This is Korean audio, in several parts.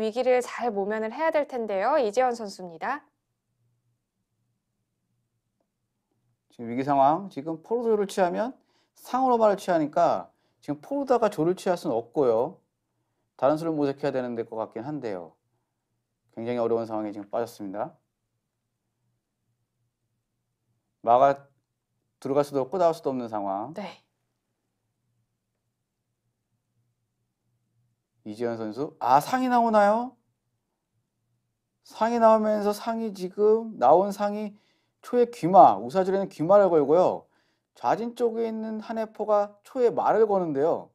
위기를 잘 모면을 해야 될 텐데요. 이재현 선수입니다. 지금 위기 상황, 지금 포르조를 취하면 상으로 말을 취하니까 지금 포르다가 조를 취할 수는 없고요. 다른 수를 모색해야 되는 것 같긴 한데요. 굉장히 어려운 상황에 지금 빠졌습니다. 마가 들어갈 수도 없고 나올 수도 없는 상황. 네. 이지현 선수. 상이 나오나요? 상이 나오면서 상이 지금 나온 상이 초의 귀마, 우사줄에는 귀마를 걸고요. 좌진 쪽에 있는 한해포가 초에 말을 거는데요.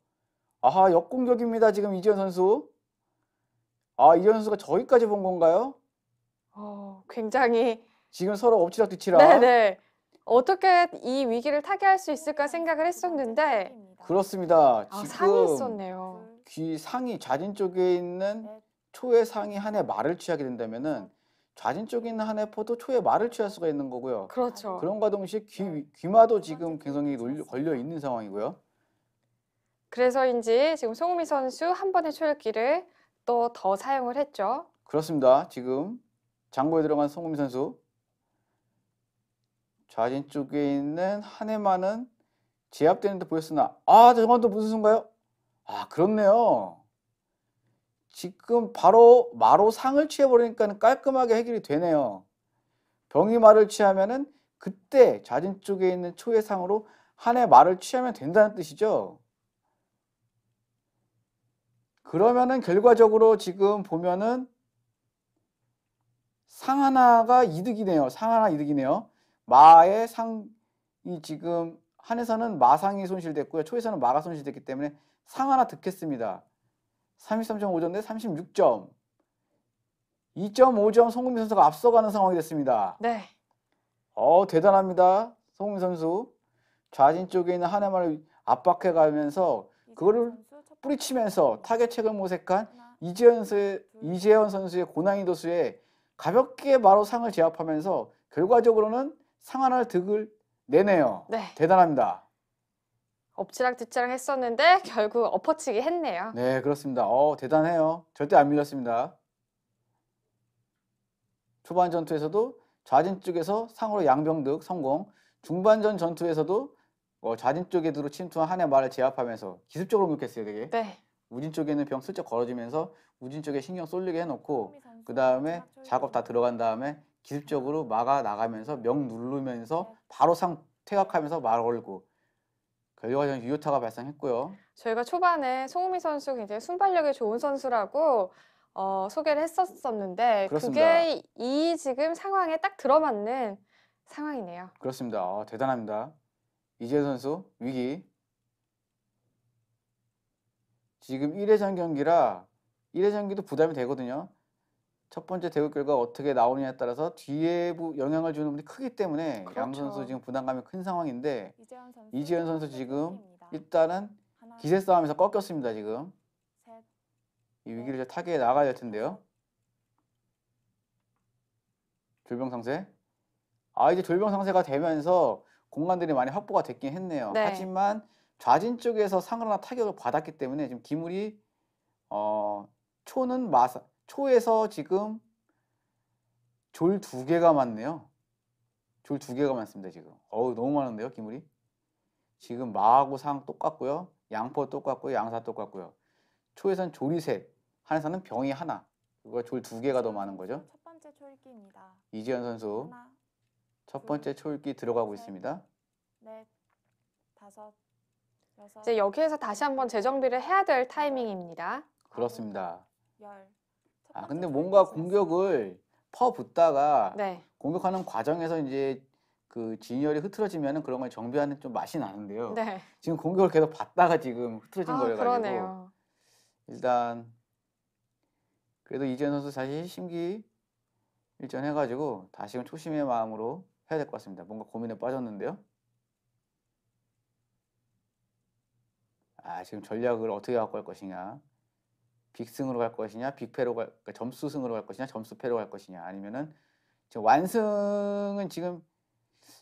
아하, 역공격입니다. 지금 이지현 선수. 이지현 선수가 저기까지 본 건가요? 굉장히 지금 서로 엎치락뒤치락. 네네. 어떻게 이 위기를 타개할 수 있을까 생각을 했었는데 그렇습니다. 상이 지금 있었네요. 상이 좌진 쪽에 있는 초의 상이 한해 말을 취하게 된다면은 좌진 쪽에 있는 한해포도 초의 말을 취할 수가 있는 거고요. 그렇죠. 그런과 동시에 귀마도 지금 굉장히 걸려 있는 상황이고요. 그래서인지 지금 송은미 선수 한 번의 초읽기를 또 더 사용을 했죠. 그렇습니다. 지금 장고에 들어간 송은미 선수. 좌진 쪽에 있는 한해만은 제압되는 듯 보였으나 저건 또 무슨 수인가요? 그렇네요. 지금 바로 마로 상을 취해버리니까 깔끔하게 해결이 되네요. 병이 말을 취하면은 그때 좌진 쪽에 있는 초의 상으로 한해 말을 취하면 된다는 뜻이죠. 그러면은 결과적으로 지금 보면은 상 하나가 이득이네요. 상 하나 이득이네요. 마의 상이 지금 한에서는 마상이 손실됐고요. 초에서는 마가 손실됐기 때문에 상 하나 득했습니다. 33.5점 대 36점. 2.5점 송은미 선수가 앞서가는 상황이 됐습니다. 네. 대단합니다. 송은미 선수. 좌진 쪽에 있는 한해만을 압박해가면서 그거를 뿌리치면서 타겟책을 모색한 이재현 선수의 고난이도 수에 가볍게 바로 상을 제압하면서 결과적으로는 상 하나를 득을 내네요. 네. 대단합니다. 엎치락뒤치락 했었는데 결국 엎어치기 했네요. 네, 그렇습니다. 대단해요. 절대 안 밀렸습니다. 초반 전투에서도 좌진 쪽에서 상으로 양병득 성공. 중반전 전투에서도 좌진 쪽에 들어 침투한 한해 말을 제압하면서 기습적으로 공격했어요, 되게. 네. 우진 쪽에는 병 슬쩍 걸어주면서 우진 쪽에 신경 쏠리게 해놓고 그 다음에 작업 다 들어간 다음에 기습적으로 막아 나가면서 명 누르면서 바로 상 퇴각하면서 말 걸고 결과적으로 유효타가 발생했고요. 저희가 초반에 송은미 선수 굉장히 순발력이 좋은 선수라고 소개를 했었는데 그렇습니다. 그게 이 지금 상황에 딱 들어맞는 상황이네요. 그렇습니다. 대단합니다. 이재현 선수 위기. 지금 1회전 경기라 1회 경기도 부담이 되거든요. 첫 번째 대국 결과가 어떻게 나오느냐에 따라서 뒤에 영향을 주는 분이 크기 때문에 그렇죠. 양 선수 지금 부담감이 큰 상황인데 이지현 선수 지금 턴입니다. 일단은 기세 싸움에서 꺾였습니다. 지금 셋, 이 위기를 이제 타개해 나가야 될 텐데요. 졸병상세. 이제 졸병상세가 되면서 공간들이 많이 확보가 됐긴 했네요. 네. 하지만 좌진 쪽에서 상을 하나 타격을 받았기 때문에 지금 기물이 초에서 지금 졸 2개가 많네요. 졸 2개가 많습니다. 지금 너무 많은데요, 기물이. 지금 마하고 상 똑같고요. 양포 똑같고요. 양사 똑같고요. 초에선 졸이 셋, 한에서는 병이 하나. 그거 졸 2개가 더 많은 거죠. 첫 번째 초읽기입니다. 이지현 선수 하나, 첫 번째 초읽기 들어가고 셋. 있습니다. 넷, 다섯, 여섯, 이제 여기에서 다시 한번 재정비를 해야 될 타이밍입니다. 그렇습니다. 열. 첫 번째 근데 뭔가 초읽기였습니다. 공격을 퍼붓다가 네. 공격하는 과정에서 이제 그 진열이 흐트러지면은 그런 걸 정비하는 좀 맛이 나는데요. 네. 지금 공격을 계속 받다가 지금 흐트러진 거여 가지고 그러네요. 일단 그래도 이재현 선수 다시 심기일전 해가지고 다시금 초심의 마음으로 해야 될 것 같습니다. 뭔가 고민에 빠졌는데요. 지금 전략을 어떻게 갖고 갈 것이냐. 빅승으로 갈 것이냐, 그러니까 점수승으로 갈 것이냐, 점수패로 갈 것이냐, 아니면은 지금 완승은 지금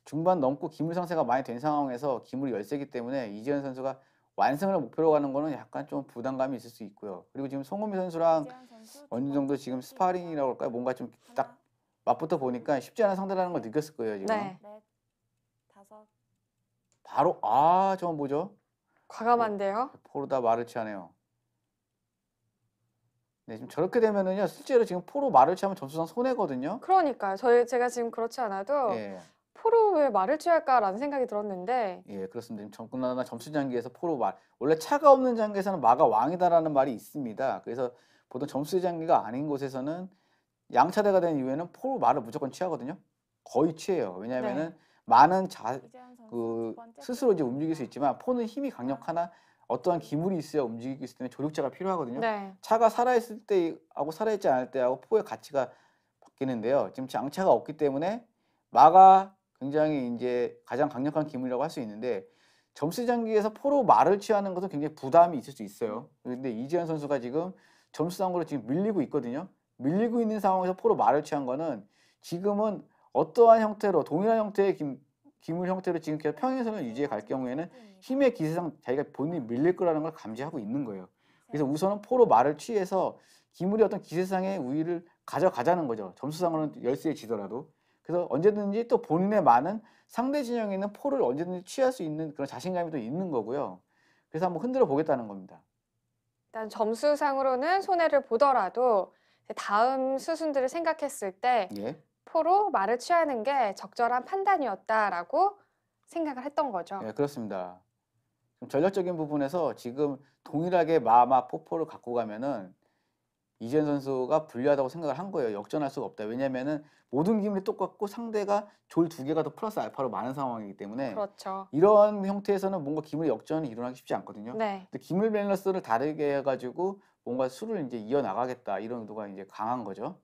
중반 넘고 기물 상세가 많이 된 상황에서 기물이 열세기 때문에 이지현 선수가 완승을 목표로 가는 거는 약간 좀 부담감이 있을 수 있고요. 그리고 지금 송은미 선수랑 이재현 선수 두 어느 번째 정도 지금 톨킥입니다. 스파링이라고 할까요? 뭔가 좀 딱 하나, 맞붙어 보니까 쉽지 않은 상대라는 걸 느꼈을 거예요, 지금. 네. 넷, 다섯, 바로 저건 뭐죠? 과감한데요. 포르다 마르치아네요. 네, 지금 저렇게 되면은요, 실제로 지금 포로 마르치하면 점수상 손해거든요. 그러니까요. 제가 지금 그렇지 않아도 예, 포로 왜 말을 취할까라는 생각이 들었는데 예, 그렇습니다. 지금 그나마 점수 장기에서 원래 차가 없는 장기에서는 마가 왕이다라는 말이 있습니다. 그래서 보통 점수 장기가 아닌 곳에서는 양차대가 된 이후에는 포로 말을 무조건 취하거든요. 거의 취해요. 왜냐하면은 네. 많은 이재현 선수 두 번째 스스로 이제 톨킥입니다. 움직일 수 있지만 포는 힘이 강력하나 어떠한 기물이 있어야 움직이기 때문에 조력자가 필요하거든요. 네. 차가 살아있을 때하고 살아있지 않을 때하고 포의 가치가 바뀌는데요. 지금 양차가 없기 때문에 마가 굉장히 이제 가장 강력한 기물이라고 할 수 있는데 점수 장기에서 포로 말을 취하는 것은 굉장히 부담이 있을 수 있어요. 그런데 이재현 선수가 지금 점수상으로 지금 밀리고 있거든요. 밀리고 있는 상황에서 포로 말을 취한 거는 지금은 어떠한 형태로 동일한 형태의 기물 형태로 지금 계속 평행선을 유지해 갈 경우에는 힘의 기세상 자기가 본인이 밀릴 거라는 걸 감지하고 있는 거예요. 그래서 우선은 포로 말을 취해서 기물이 어떤 기세상의 우위를 가져가자는 거죠. 점수상으로는 열세에 지더라도. 그래서 언제든지 또 본인의 많은 상대 진영에 있는 포를 언제든지 취할 수 있는 그런 자신감이 또 있는 거고요. 그래서 한번 흔들어 보겠다는 겁니다. 일단 점수상으로는 손해를 보더라도 이제 다음 수순들을 생각했을 때 예. 포로 말을 취하는 게 적절한 판단이었다라고 생각을 했던 거죠. 예, 그렇습니다. 좀 전략적인 부분에서 지금 동일하게 마마 포포를 갖고 가면은 이재현 선수가 불리하다고 생각을 한 거예요. 역전할 수가 없다. 왜냐면은 모든 기물이 똑같고 상대가 졸 두 개가 더 플러스 알파로 많은 상황이기 때문에 그렇죠. 이런 형태에서는 뭔가 기물의 역전이 일어나기 쉽지 않거든요. 네. 근데 기물 밸런스를 다르게 해가지고 뭔가 수를 이제 이어나가겠다 이런 의도가 이제 강한 거죠.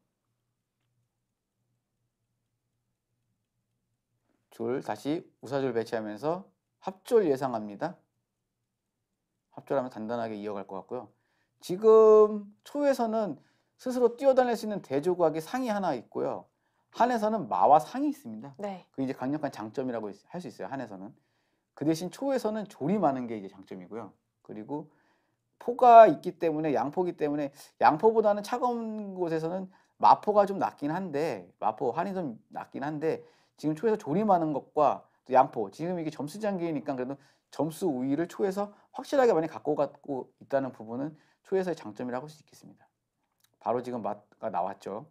줄 다시 우사줄 배치하면서 합졸 예상합니다. 합졸하면 단단하게 이어갈 것 같고요. 지금 초에서는 스스로 뛰어다닐 수 있는 대조각이 상이 하나 있고요. 한에서는 마와 상이 있습니다. 네. 그게 이제 강력한 장점이라고 할 수 있어요. 한에서는. 그 대신 초에서는 졸이 많은 게 이제 장점이고요. 그리고 포가 있기 때문에 양포기 때문에 양포보다는 차가운 곳에서는 마포가 좀 낫긴 한데 마포 한이 좀 낫긴 한데 지금 초에서 졸이 많은 것과 또 양포 지금 이게 점수 장기니까 그래도 점수 우위를 초에서 확실하게 많이 갖고 있다는 부분은 초에서의 장점이라고 할 수 있겠습니다. 바로 지금 마가 나왔죠.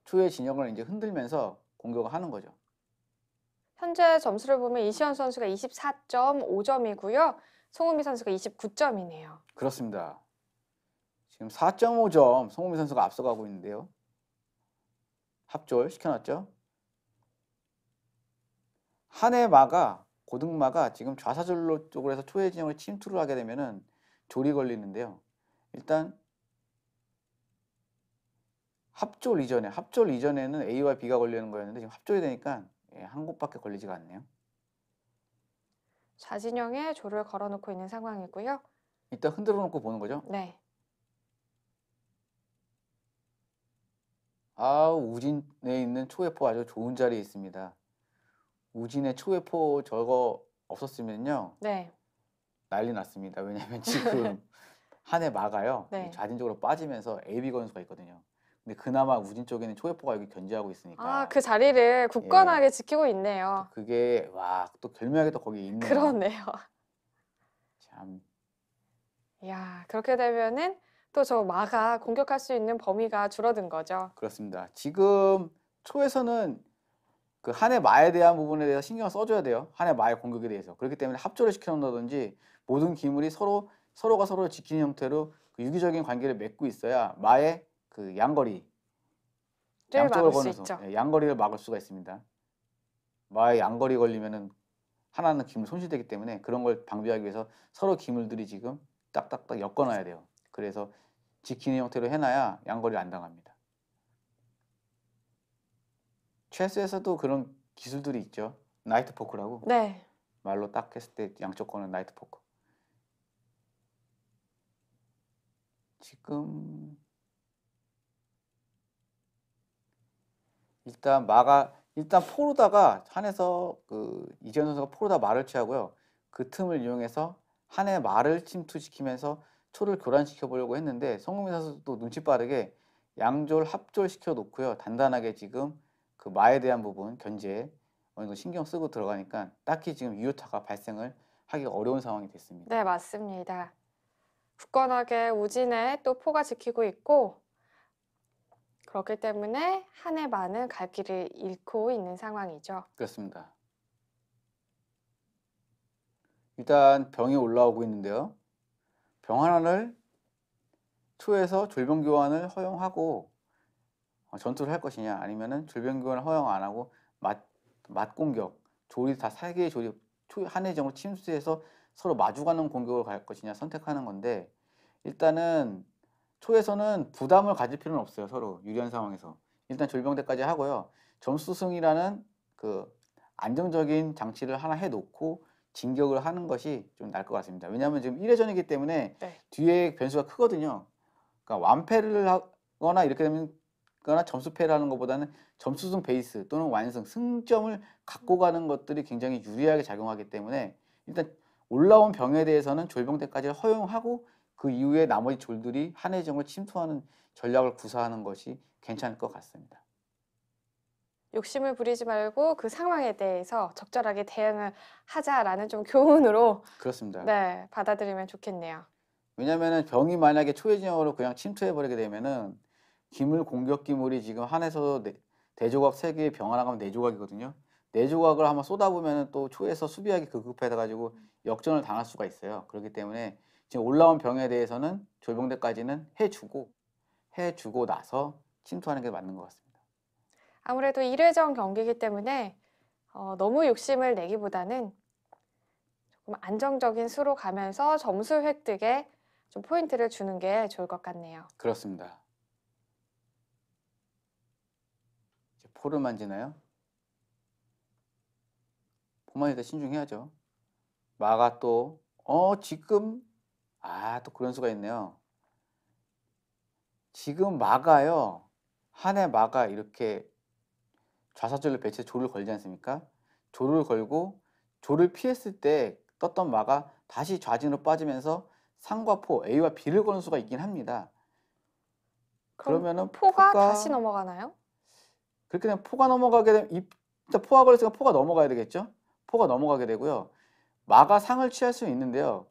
초의 진영을 이제 흔들면서 공격을 하는 거죠. 현재 점수를 보면 이시현 선수가 24.5점이고요. 송은미 선수가 29점이네요. 그렇습니다. 지금 4.5점 송은미 선수가 앞서가고 있는데요. 합졸 시켜놨죠. 한해 마가 고등마가 지금 좌사절로 쪽으로 해서 초의 진영을 침투를 하게 되면은 졸이 걸리는데요. 일단 합졸 이전에는 A와 B가 걸리는 거였는데 지금 합졸이 되니까 한 곳밖에 걸리지가 않네요. 좌진영에 조를 걸어놓고 있는 상황이고요. 일단 흔들어 놓고 보는 거죠. 네. 우진에 있는 초회포 아주 좋은 자리에 있습니다. 우진의 초회포 저거 없었으면요. 네. 난리 났습니다. 왜냐면 지금 한해 마가요. 네. 좌진쪽으로 빠지면서 AB 건수가 있거든요. 근데 그나마 우진 쪽에는 초회포가 여기 견제하고 있으니까 그 자리를 굳건하게 지키고 있네요. 그게 또 결묘하게 또 거기 있네요. 그러네요. 참 이야, 그렇게 되면은 또 저 마가 공격할 수 있는 범위가 줄어든 거죠. 그렇습니다. 지금 초에서는 그 한해 마에 대한 부분에 대해서 신경을 써줘야 돼요. 한해 마의 공격에 대해서. 그렇기 때문에 합조를 시켜놓는다든지 모든 기물이 서로가 서로를 지키는 형태로 그 유기적인 관계를 맺고 있어야 마의 그 양거리 양쪽을 막을 수 거는 있죠. 양거리를 막을 수가 있습니다. 마의 양거리 걸리면은 하나는 기물 손실되기 때문에 그런 걸 방지하기 위해서 서로 기물들이 지금 딱딱딱 엮어놔야 돼요. 그래서 지키는 형태로 해놔야 양거리를 안 당합니다. 체스에서도 그런 기술들이 있죠. 나이트 포크라고. 네. 말로 딱 했을 때 양쪽 거는 나이트 포크. 지금 일단 포로다가 한에서 그 이재현 선수가 포로다 말을 취하고요. 그 틈을 이용해서 한의 말을 침투시키면서 초를 교란시켜 보려고 했는데 송흥민 선수도 눈치 빠르게 양졸 합졸 시켜 놓고요. 단단하게 지금 그 마에 대한 부분 견제에 어느 정도 신경 쓰고 들어가니까 딱히 지금 유효타가 발생을 하기가 어려운 상황이 됐습니다. 네, 맞습니다. 굳건하게 우진에 또 포가 지키고 있고 그렇기 때문에 한의 마는 갈 길을 잃고 있는 상황이죠. 그렇습니다. 일단 병이 올라오고 있는데요. 병 하나를 초에서 졸병 교환을 허용하고 전투를 할 것이냐 아니면은 졸병 교환을 허용 안 하고 맞공격 조리 다 3개의 조리 한해정으로 침수해서 서로 마주가는 공격을 갈 것이냐 선택하는 건데 일단은 초에서는 부담을 가질 필요는 없어요. 서로 유리한 상황에서 일단 졸병대까지 하고요. 점수승이라는 그 안정적인 장치를 하나 해놓고 진격을 하는 것이 좀 나을 것 같습니다. 왜냐하면 지금 1회전이기 때문에 네. 뒤에 변수가 크거든요. 그러니까 완패를 하거나 이렇게 되면 거나 점수패를 하는 것보다는 점수승 베이스 또는 완승, 승점을 갖고 가는 것들이 굉장히 유리하게 작용하기 때문에 일단 올라온 병에 대해서는 졸병대까지 허용하고 그 이후에 나머지 졸들이 한해정을 침투하는 전략을 구사하는 것이 괜찮을 것 같습니다. 욕심을 부리지 말고 그 상황에 대해서 적절하게 대응을 하자라는 좀 교훈으로 그렇습니다. 네, 받아들이면 좋겠네요. 왜냐면은 병이 만약에 초회 진영으로 그냥 침투해 버리게 되면은 기물 공격 기물이 지금 한에서 대조각 3개의 병 하나 가면 4조각이거든요. 4조각을 한번 쏟아보면은 또 초에서 수비하기 급급해져 가지고 역전을 당할 수가 있어요. 그렇기 때문에 지금 올라온 병에 대해서는 졸병대까지는 해주고 나서 침투하는 게 맞는 것 같습니다. 아무래도 1회전 경기이기 때문에 너무 욕심을 내기보다는 조금 안정적인 수로 가면서 점수 획득에 좀 포인트를 주는 게 좋을 것 같네요. 그렇습니다. 이제 포를 만지나요? 포만 일단 신중해야죠. 마가 또 지금 또 그런 수가 있네요. 지금 마가요. 한해 마가 이렇게 좌사줄을 배치해 조를 걸지 않습니까? 조를 걸고 조를 피했을 때 떴던 마가 다시 좌진으로 빠지면서 상과 포, A와 B를 거는 수가 있긴 합니다. 그럼 그러면은 포가 다시 넘어가나요? 그렇게 되면 포가 넘어가게 되면 일단 포가 걸렸으니까 포가 넘어가야 되겠죠? 포가 넘어가게 되고요. 마가 상을 취할 수 있는데요.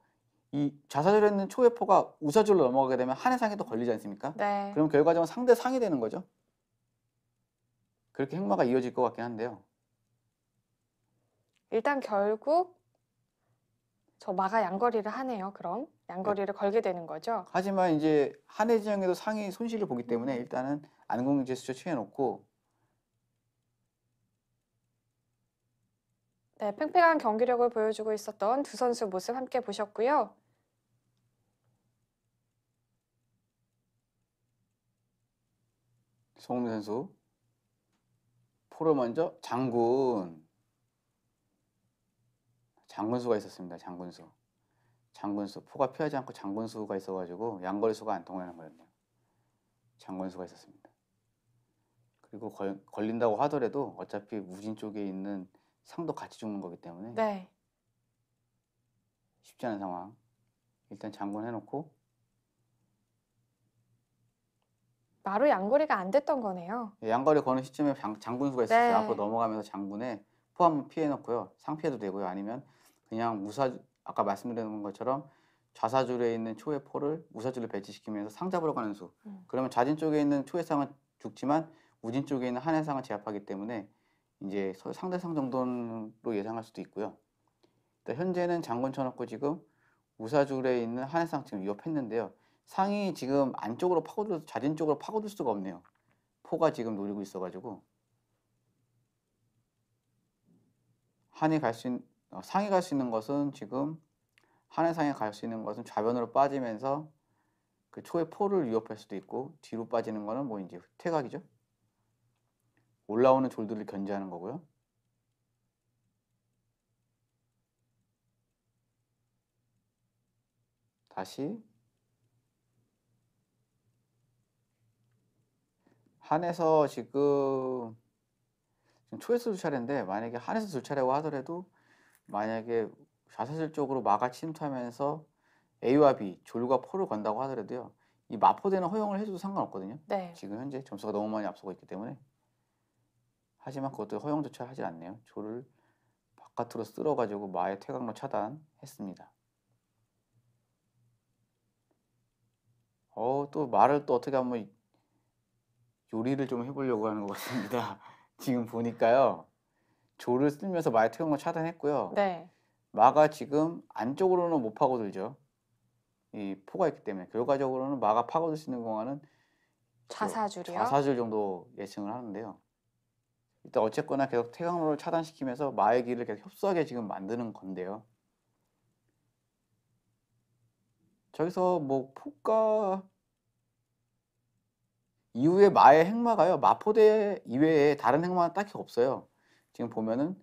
이 좌사줄에 있는 초의 포가 우사줄로 넘어가게 되면 한해 상에 또 걸리지 않습니까? 네. 그럼 결과적으로 상대 상이 되는 거죠. 그렇게 행마가 이어질 것 같긴 한데요. 일단 결국 저 마가 양거리를 하네요. 그럼 양거리를 걸게 되는 거죠. 하지만 이제 한해 진영에도 상이 손실을 보기 때문에 일단은 안공 제스처 취해놓고 네, 팽팽한 경기력을 보여주고 있었던 두 선수 모습 함께 보셨고요. 송민 선수 포를 먼저 장군수가 있었습니다. 장군수 포가 피하지 않고 장군수가 있어가지고 양거리수가 안 통하는 거였네요. 장군수가 있었습니다. 그리고 걸린다고 하더라도 어차피 우진 쪽에 있는 상도 같이 죽는 거기 때문에 네. 쉽지 않은 상황. 일단 장군 해놓고 마루 양거리가 안 됐던 거네요. 양거리 거는 시점에 장군수가 있었어요. 네. 앞으로 넘어가면서 장군에 포 한번 피해놓고요. 상 피해도 되고요. 아니면 그냥 아까 말씀드린 것처럼 좌사줄에 있는 초의 포를 우사줄로 배치시키면서 상 잡으러 가는 수. 그러면 좌진 쪽에 있는 초의 상은 죽지만 우진 쪽에 있는 한의 상을 제압하기 때문에 이제 상대상 정도로 예상할 수도 있고요. 현재는 장군 쳐놓고 지금 우사줄에 있는 한의 상 지금 위협했는데요. 상이 지금 안쪽으로 좌진 쪽으로 파고들 수가 없네요. 포가 지금 노리고 있어가지고 상이 갈 수 있는 것은 지금 한의 상에 갈 수 있는 것은 좌변으로 빠지면서 그 초의 포를 위협할 수도 있고 뒤로 빠지는 거는 뭐 이제 퇴각이죠. 올라오는 졸들을 견제하는 거고요. 다시 한에서 지금 초에서 두 차례인데 만약에 한에서 두 차례고 하더라도 만약에 좌사실적으로 마가 침투하면서 A와 B, 졸과 포를 건다고 하더라도요. 이 마포대는 허용을 해줘도 상관없거든요. 네. 지금 현재 점수가 너무 많이 앞서고 있기 때문에. 하지만 그것도 허용조차 하지 않네요. 졸을 바깥으로 쓸어가지고 마의 퇴각로 차단했습니다. 또 말을 또 어떻게 한번 요리를 좀 해보려고 하는 것 같습니다. 지금 보니까요. 졸을 쓰면서 마의 퇴각로 차단했고요. 네. 마가 지금 안쪽으로는 못 파고들죠. 이 포가 있기 때문에. 결과적으로는 마가 파고들 수 있는 공간은 좌사줄이요. 좌사줄 정도 예측을 하는데요. 일단 어쨌거나 계속 퇴각로를 차단시키면서 마의 길을 계속 협소하게 지금 만드는 건데요. 저기서 뭐 포가 이후에 마의 행마가요. 마포대 이외에 다른 행마는 딱히 없어요. 지금 보면은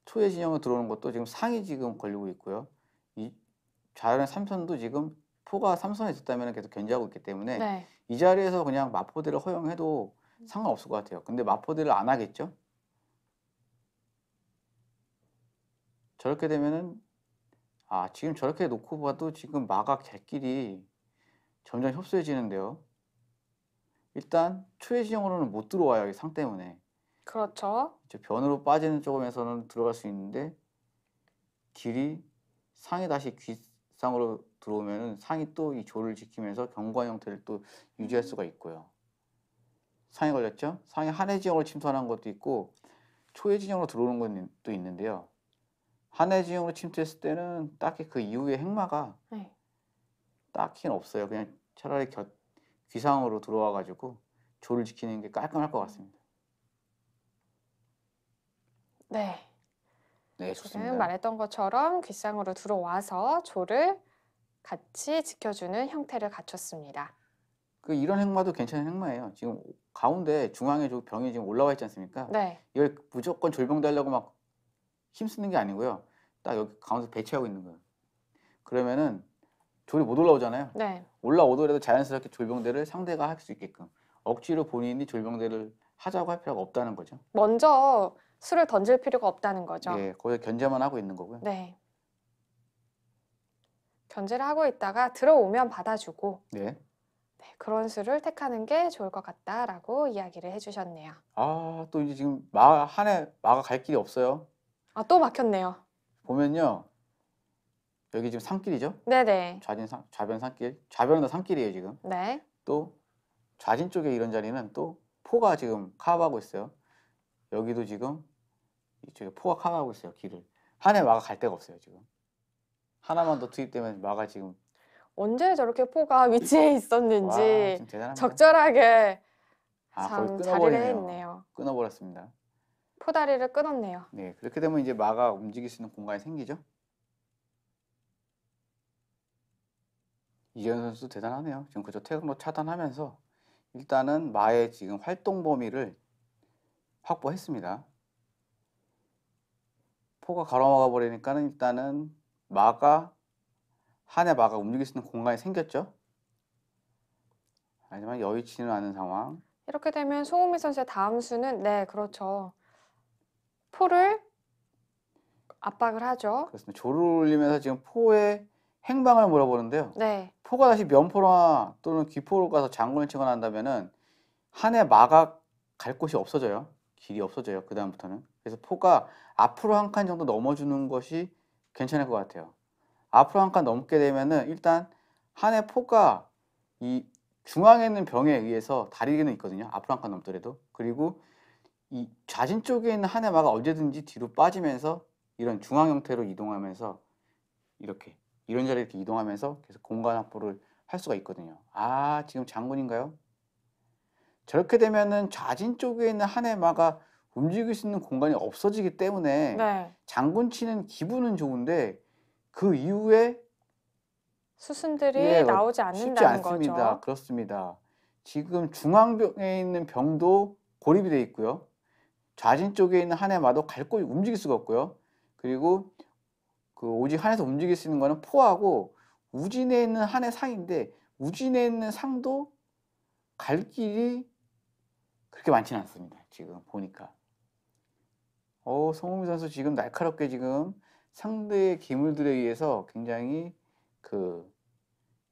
초의 진영으로 들어오는 것도 지금 상이 지금 걸리고 있고요. 이 좌변의 3선도 지금 포가 3선에 있었다면 계속 견제하고 있기 때문에 네. 이 자리에서 그냥 마포대를 허용해도 상관없을 것 같아요. 근데 마포대를 안 하겠죠? 저렇게 되면은 지금 저렇게 놓고 봐도 지금 마가 갈 길이 점점 협소해지는데요. 일단 초의 진영으로는 못 들어와요. 이 상 때문에. 그렇죠. 변으로 빠지는 쪽에서는 들어갈 수 있는데 길이 상이 다시 귓상으로 들어오면은 상이 또 이 조를 지키면서 경관 형태를 또 유지할 수가 있고요. 상이 걸렸죠? 상이 한해 지형으로 침투하는 것도 있고 초의 진영으로 들어오는 것도 있는데요. 한해 진영으로 침투했을 때는 딱히 그 이후에 행마가 네. 딱히는 없어요. 그냥 차라리 귀상으로 들어와 가지고 조를 지키는 게 깔끔할 것 같습니다. 네. 네, 지금 좋습니다. 말했던 것처럼 귓상으로 들어와서 조를 같이 지켜주는 형태를 갖췄습니다. 이런 행마도 괜찮은 행마예요. 지금 가운데 중앙에 병이 지금 올라와 있지 않습니까? 네. 이걸 무조건 졸병되려고 막 힘쓰는 게 아니고요. 딱 여기 가운데 배치하고 있는 거예요. 그러면은 졸이 못 올라오잖아요. 네. 올라오더라도 자연스럽게 졸병대를 상대가 할 수 있게끔 억지로 본인이 졸병대를 하자고 할 필요가 없다는 거죠. 먼저 수를 던질 필요가 없다는 거죠. 예, 거기서 견제만 하고 있는 거고요. 네. 견제를 하고 있다가 들어오면 받아주고 네. 네, 그런 수를 택하는 게 좋을 것 같다라고 이야기를 해주셨네요. 또 이제 지금 마가 갈 길이 없어요. 또 막혔네요. 보면요. 여기 지금 산길이죠? 네네. 좌변 산길. 좌변은 다 산길이에요, 지금. 네. 또 좌진 쪽에 이런 자리는 또 포가 지금 카브하고 있어요. 여기도 지금 이쪽에 포가 카브하고 있어요, 길을. 한해 마가 갈 데가 없어요, 지금. 하나만 더 투입되면 마가 지금 언제 저렇게 포가 위치해 와, 있었는지 지금 대단합니다. 적절하게 거의 참 자리를 끊어버리네요. 했네요. 끊어버렸습니다. 포다리를 끊었네요. 네, 그렇게 되면 이제 마가 움직일 수 있는 공간이 생기죠. 이재현 선수 대단하네요. 지금 그저 태극로 차단하면서 일단은 마의 지금 활동 범위를 확보했습니다. 포가 가로막아 버리니까는 일단은 한해 마가 움직일 수 있는 공간이 생겼죠. 하지만 여의치는 않은 상황. 이렇게 되면 송은미 선수의 다음 수는 네, 그렇죠. 포를 압박을 하죠. 그렇습니다. 조를 올리면서 지금 포의 행방을 물어보는데요. 네. 포가 다시 면포나 또는 귀포로 가서 장군을 치거나 한다면은 한해 마가 갈 곳이 없어져요. 길이 없어져요. 그 다음부터는. 그래서 포가 앞으로 한 칸 정도 넘어주는 것이 괜찮을 것 같아요. 앞으로 한 칸 넘게 되면은 일단 한해 포가 이 중앙에 있는 병에 의해서 다리는 있거든요. 앞으로 한 칸 넘더라도. 그리고 이 좌진 쪽에 있는 한해 마가 언제든지 뒤로 빠지면서 이런 중앙 형태로 이동하면서 이렇게 이런 자리에 이렇게 이동하면서 계속 공간 확보를 할 수가 있거든요. 지금 장군인가요? 저렇게 되면은 좌진 쪽에 있는 한해 마가 움직일 수 있는 공간이 없어지기 때문에 네. 장군 치는 기분은 좋은데 그 이후에 수순들이 나오지 쉽지 않는다는 않습니다. 거죠. 그렇습니다. 지금 중앙병에 있는 병도 고립이 되어 있고요. 좌진 쪽에 있는 한해 마도 갈 곳이 움직일 수가 없고요. 그리고 오직 한해서 움직일 수 있는 거는 포하고 우진에 있는 한해 상인데 우진에 있는 상도 갈 길이 그렇게 많지는 않습니다. 지금 보니까. 송은미 선수 지금 날카롭게 지금 상대의 기물들에 의해서 굉장히 그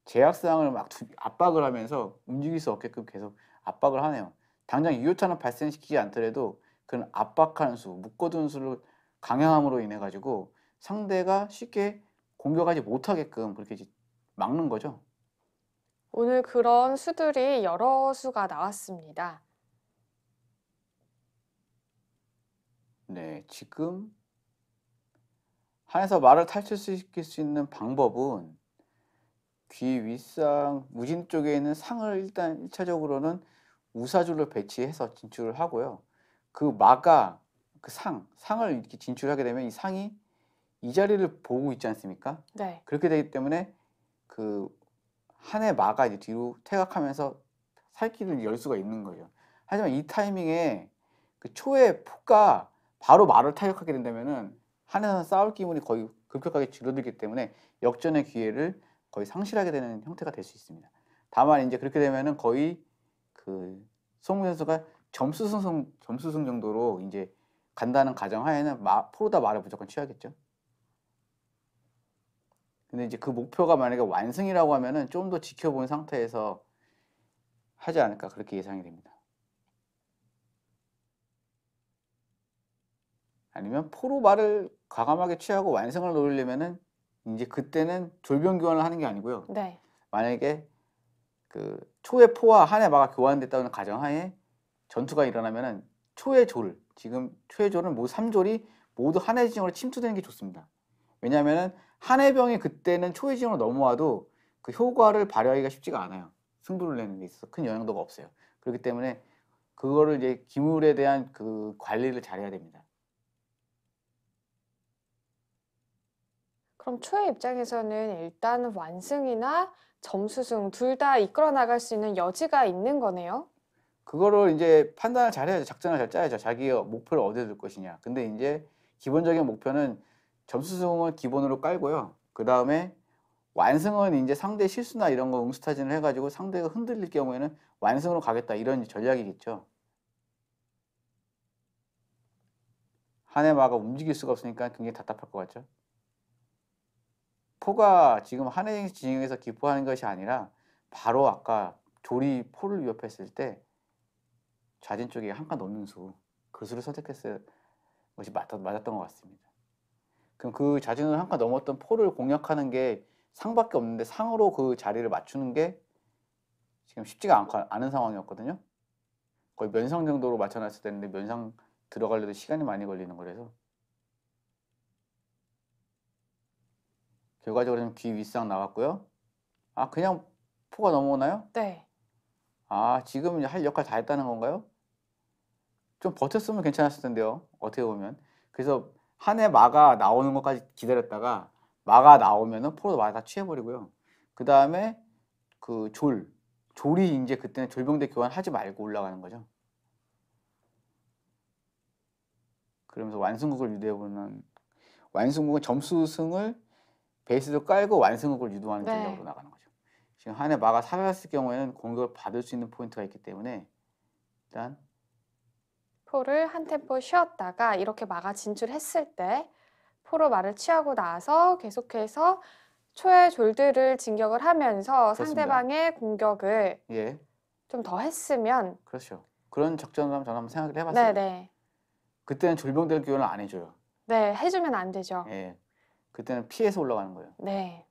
제약사항을 막 압박을 하면서 움직일 수 없게끔 계속 압박을 하네요. 당장 유효탄을 발생시키지 않더라도 그런 압박하는 수, 묶어두는 수를 강행함으로 인해 가지고 상대가 쉽게 공격하지 못하게끔 그렇게 이제 막는 거죠. 오늘 그런 수들이 여러 수가 나왔습니다. 네, 지금 한에서 말을 탈출시킬 수 있는 방법은 귀 윗상 무진 쪽에 있는 상을 일단 1차적으로는 우사줄로 배치해서 진출을 하고요. 그 마가 그 상을 이렇게 진출하게 되면 이 상이 이 자리를 보고 있지 않습니까? 네. 그렇게 되기 때문에 그 한의 마가 이제 뒤로 퇴각하면서 살길을 열 수가 있는 거죠. 하지만 이 타이밍에 그 초의 포가 바로 마를 타격하게 된다면은 한에서는 싸울 기분이 거의 급격하게 줄어들기 때문에 역전의 기회를 거의 상실하게 되는 형태가 될 수 있습니다. 다만 이제 그렇게 되면은 거의 그 송무 선수가 점수승 정도로 이제 간다는 가정하에는 포로다 마를 무조건 취하겠죠. 근데 이제 그 목표가 만약에 완승이라고 하면은 좀 더 지켜본 상태에서 하지 않을까 그렇게 예상이 됩니다. 아니면 포로 말을 과감하게 취하고 완승을 노리려면은 이제 그때는 졸병 교환을 하는 게 아니고요. 네. 만약에 그 초의 포와 한의 마가 교환됐다는 가정하에 전투가 일어나면은 초의 졸, 지금 초의 졸은 모두 3졸이 모두 한의 진영으로 침투되는 게 좋습니다. 왜냐하면은 한의 병이 그때는 초의 진영으로 넘어와도 그 효과를 발휘하기가 쉽지가 않아요. 승부를 내는 데 있어서 큰 영향도가 없어요. 그렇기 때문에 그거를 이제 기물에 대한 그 관리를 잘해야 됩니다. 그럼 초의 입장에서는 일단 완승이나 점수승 둘 다 이끌어 나갈 수 있는 여지가 있는 거네요. 그거를 이제 판단을 잘해야죠. 작전을 잘 짜야죠. 자기의 목표를 어디에 둘 것이냐. 근데 이제 기본적인 목표는 점수승을 기본으로 깔고요. 그 다음에 완승은 이제 상대 실수나 이런 거 응수타진을 해가지고 상대가 흔들릴 경우에는 완승으로 가겠다 이런 전략이겠죠. 한의 마가 움직일 수가 없으니까 굉장히 답답할 것 같죠. 포가 지금 한의 진영에서 기포하는 것이 아니라 바로 아까 졸이 포를 위협했을 때 좌진 쪽에 한 칸 넘는 수, 그 수를 선택했을 것이 맞았던 것 같습니다. 그럼 그 좌진을 한 칸 넘었던 포를 공략하는 게 상밖에 없는데 상으로 그 자리를 맞추는 게 지금 쉽지가 않은 상황이었거든요. 거의 면상 정도로 맞춰놨을 때인데 면상 들어가려도 시간이 많이 걸리는 거라서 결과적으로 좀 귀 윗상 나왔고요. 아 그냥 포가 넘어오나요? 네. 아 지금 이제 할 역할 다 했다는 건가요? 좀 버텼으면 괜찮았을 텐데요. 어떻게 보면. 그래서 한해 마가 나오는 것까지 기다렸다가 마가 나오면은 포로 마 다 취해버리고요. 그 다음에 그 졸이 이제 그때는 졸병대 교환하지 말고 올라가는 거죠. 그러면서 완승국을 유도해보는 완승국은 점수승을 베이스로 깔고 완승국을 유도하는 네. 전략으로 나가는 거죠. 지금 한해 마가 살아났을 경우에는 공격을 받을 수 있는 포인트가 있기 때문에 일단 포를 한 템포 쉬었다가 이렇게 마가 진출했을 때 포로 말을 취하고 나서 계속해서 초의 졸들을 진격을 하면서 그렇습니다. 상대방의 공격을 예 좀 더 했으면 그렇죠. 그런 작전을 저는 한번 생각을 해봤어요. 네네. 그때는 졸병대 교환을 안 해줘요. 네, 해주면 안 되죠. 예, 그때는 피해서 올라가는 거예요. 네.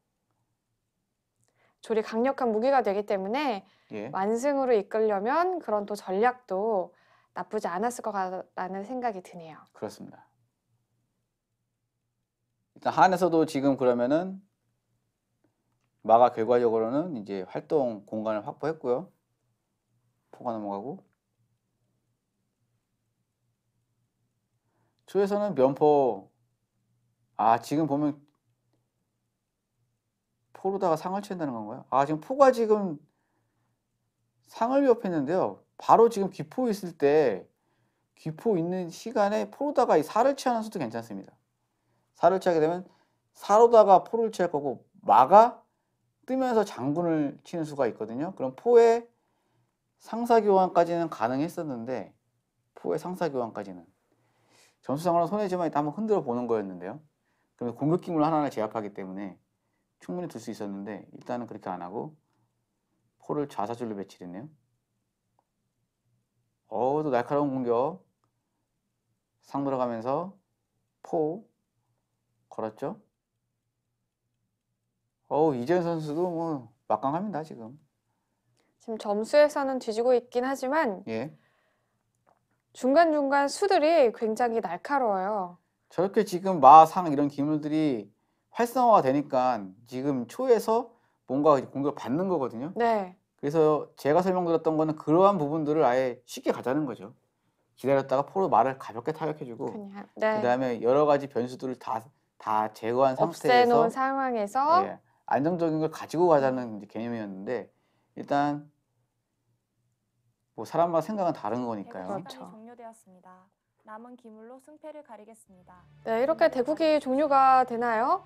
졸이 강력한 무기가 되기 때문에 예, 완승으로 이끌려면 그런 또 전략도 나쁘지 않았을 것 같다는 생각이 드네요. 그렇습니다. 일단 한에서도 지금 그러면은 마가 결과적으로는 이제 활동 공간을 확보했고요. 포가 넘어가고 초에서는 면포 아 지금 보면 포로다가 상을 취한다는 건가요? 아 지금 포가 지금 상을 위협했는데요. 바로 지금 귀포 있을 때 귀포 있는 시간에 포로다가 이 살을 취하는 수도 괜찮습니다. 살을 취하게 되면 사로다가 포를 취할 거고 마가 뜨면서 장군을 치는 수가 있거든요. 그럼 포의 상사교환까지는 가능했었는데 포의 상사교환까지는 점수상으로는 손해지만 일단 한번 흔들어 보는 거였는데요. 그러면 공격기물 하나를 제압하기 때문에 충분히 둘 수 있었는데 일단은 그렇게 안 하고 포를 좌사줄로 배치를 했네요. 또 날카로운 공격. 상 들어가면서 포 걸었죠. 이재현 선수도 뭐 막강합니다, 지금. 지금 점수에서는 뒤지고 있긴 하지만 예. 중간중간 수들이 굉장히 날카로워요. 저렇게 지금 마, 상 이런 기물들이 활성화가 되니까 지금 초에서 뭔가 공격을 받는 거거든요. 네. 그래서 제가 설명드렸던 거는 그러한 부분들을 아예 쉽게 가자는 거죠. 기다렸다가 포로 말을 가볍게 타격해주고 그냥 네. 그다음에 여러 가지 변수들을 다 제거한 없애놓은 상태에서 상황에서 예, 안정적인 걸 가지고 가자는 이제 개념이었는데 일단 뭐 사람마다 생각은 다른 대국 거니까요. 시간이 그렇죠. 종료되었습니다. 남은 기물로 승패를 가리겠습니다. 네, 이렇게 대국이 종료가 되나요?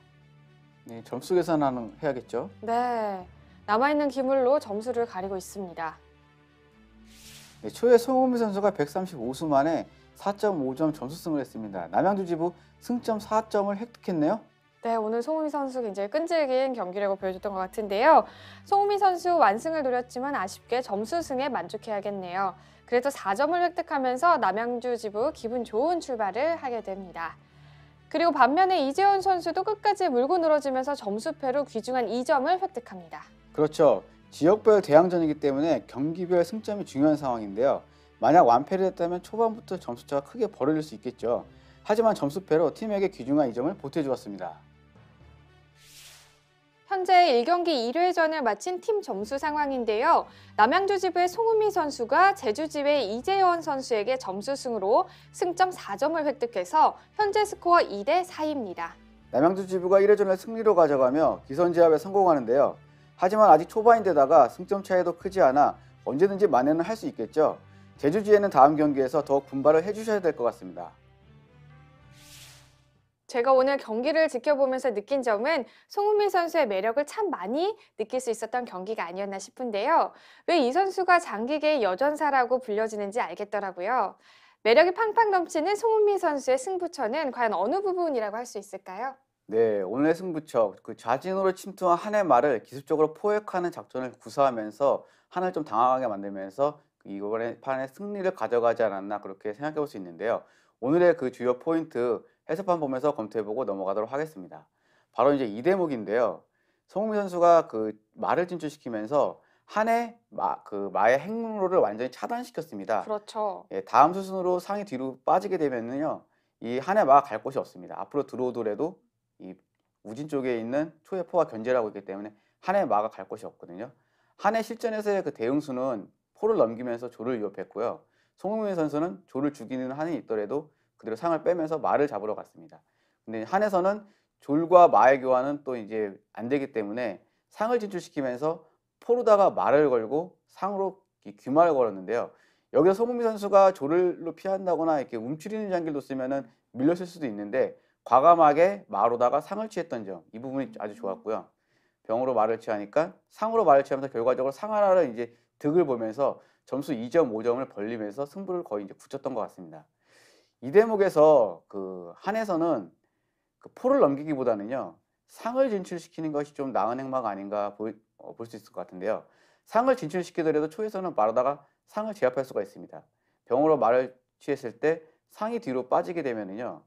네, 점수 계산하는 해야겠죠. 네. 남아있는 기물로 점수를 가리고 있습니다. 네, 초에 송은미 선수가 135수 만에 4.5점 점수승을 했습니다. 남양주 지부 승점 4점을 획득했네요. 네, 오늘 송우미 선수 굉장히 끈질긴 경기력을 보여줬던 것 같은데요. 송우미 선수 완승을 노렸지만 아쉽게 점수승에 만족해야겠네요. 그래도 4점을 획득하면서 남양주 지부 기분 좋은 출발을 하게 됩니다. 그리고 반면에 이재원 선수도 끝까지 물고 늘어지면서 점수패로 귀중한 2점을 획득합니다. 그렇죠. 지역별 대항전이기 때문에 경기별 승점이 중요한 상황인데요. 만약 완패를 했다면 초반부터 점수차가 크게 벌어질 수 있겠죠. 하지만 점수패로 팀에게 귀중한 2점을 보태주었습니다. 현재 1경기 1회전을 마친 팀 점수 상황인데요. 남양주 지부의 송은미 선수가 제주 지부의 이재원 선수에게 점수승으로 승점 4점을 획득해서 현재 스코어 2대 4입니다. 남양주 지부가 1회전을 승리로 가져가며 기선제압에 성공하는데요. 하지만 아직 초반인데다가 승점 차이도 크지 않아 언제든지 만회는 할 수 있겠죠. 제주지에는 다음 경기에서 더욱 분발을 해주셔야 될 것 같습니다. 제가 오늘 경기를 지켜보면서 느낀 점은 송은미 선수의 매력을 참 많이 느낄 수 있었던 경기가 아니었나 싶은데요. 왜 이 선수가 장기계의 여전사라고 불려지는지 알겠더라고요. 매력이 팡팡 넘치는 송은미 선수의 승부처는 과연 어느 부분이라고 할 수 있을까요? 네, 오늘의 승부처, 그 좌진으로 침투한 한해 말을 기습적으로 포획하는 작전을 구사하면서 한을 좀 당황하게 만들면서 이번에 판에 승리를 가져가지 않았나 그렇게 생각해 볼 수 있는데요. 오늘의 그 주요 포인트 해설판 보면서 검토해보고 넘어가도록 하겠습니다. 바로 이제 이 대목인데요. 송은미 선수가 그 말을 진출시키면서 한해 마의 행로를 완전히 차단시켰습니다. 그렇죠. 예, 다음 수순으로 상이 뒤로 빠지게 되면은요, 이 한해 마가 갈 곳이 없습니다. 앞으로 들어오더라도 이 우진 쪽에 있는 초의 포가 견제를 하고 있기 때문에 한해 마가 갈 곳이 없거든요. 한해 실전에서의 그 대응수는 포를 넘기면서 조를 위협했고요. 송은미 선수는 조를 죽이는 한이 있더라도 그대로 상을 빼면서 마를 잡으러 갔습니다. 근데 한에서는 졸과 마의 교환은 또 이제 안 되기 때문에 상을 진출시키면서 포로다가 말을 걸고 상으로 귀마를 걸었는데요. 여기서 송은미 선수가 조를로 피한다거나 이렇게 움츠리는 장기를 놓으면은 밀렸을 수도 있는데 과감하게 마로다가 상을 취했던 점, 이 부분이 아주 좋았고요. 병으로 말을 취하니까 상으로 말을 취하면서 결과적으로 상 하나를 이제 득을 보면서 점수 2.5점을 벌리면서 승부를 거의 이제 굳혔던 것 같습니다. 이 대목에서 그 한에서는 그 포를 넘기기보다는요, 상을 진출시키는 것이 좀 나은 행마가 아닌가 볼 수 있을 것 같은데요. 상을 진출시키더라도 초에서는 마로다가 상을 제압할 수가 있습니다. 병으로 말을 취했을 때 상이 뒤로 빠지게 되면은요,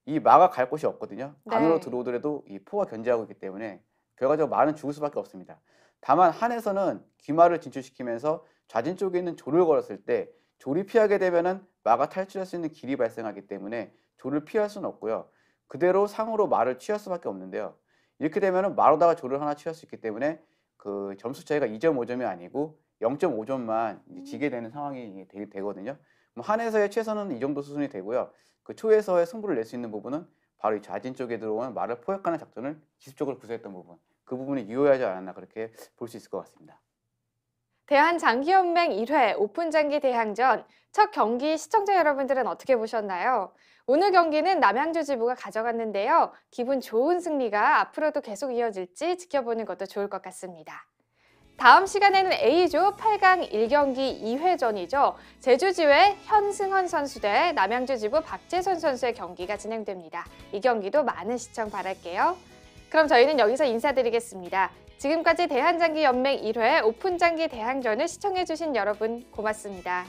이 마가 갈 곳이 없거든요. 네. 안으로 들어오더라도 이 포가 견제하고 있기 때문에 결과적으로 마는 죽을 수밖에 없습니다. 다만 한에서는 귀마를 진출시키면서 좌진 쪽에 있는 조를 걸었을 때 조를 피하게 되면은 마가 탈출할 수 있는 길이 발생하기 때문에 조를 피할 수는 없고요. 그대로 상으로 마를 취할 수밖에 없는데요. 이렇게 되면은 마로다가 조를 하나 취할 수 있기 때문에 그 점수 차이가 2.5점이 아니고 0.5점만 지게 되는 상황이 되거든요. 한에서의 최선은 이 정도 수준이 되고요. 그 초에서의 승부를 낼 수 있는 부분은 바로 이 좌진 쪽에 들어오는 말을 포획하는 작전을 기습적으로 구사했던 부분, 그 부분이 유효하지 않았나 그렇게 볼 수 있을 것 같습니다. 대한장기연맹 1회 오픈장기 대항전 첫 경기 시청자 여러분들은 어떻게 보셨나요? 오늘 경기는 남양주 지부가 가져갔는데요. 기분 좋은 승리가 앞으로도 계속 이어질지 지켜보는 것도 좋을 것 같습니다. 다음 시간에는 A조 8강 1경기 2회전이죠. 제주지회 현승헌 선수 대 남양주지부 박재선 선수의 경기가 진행됩니다. 이 경기도 많은 시청 바랄게요. 그럼 저희는 여기서 인사드리겠습니다. 지금까지 대한장기연맹 1회 오픈장기 대항전을 시청해주신 여러분 고맙습니다.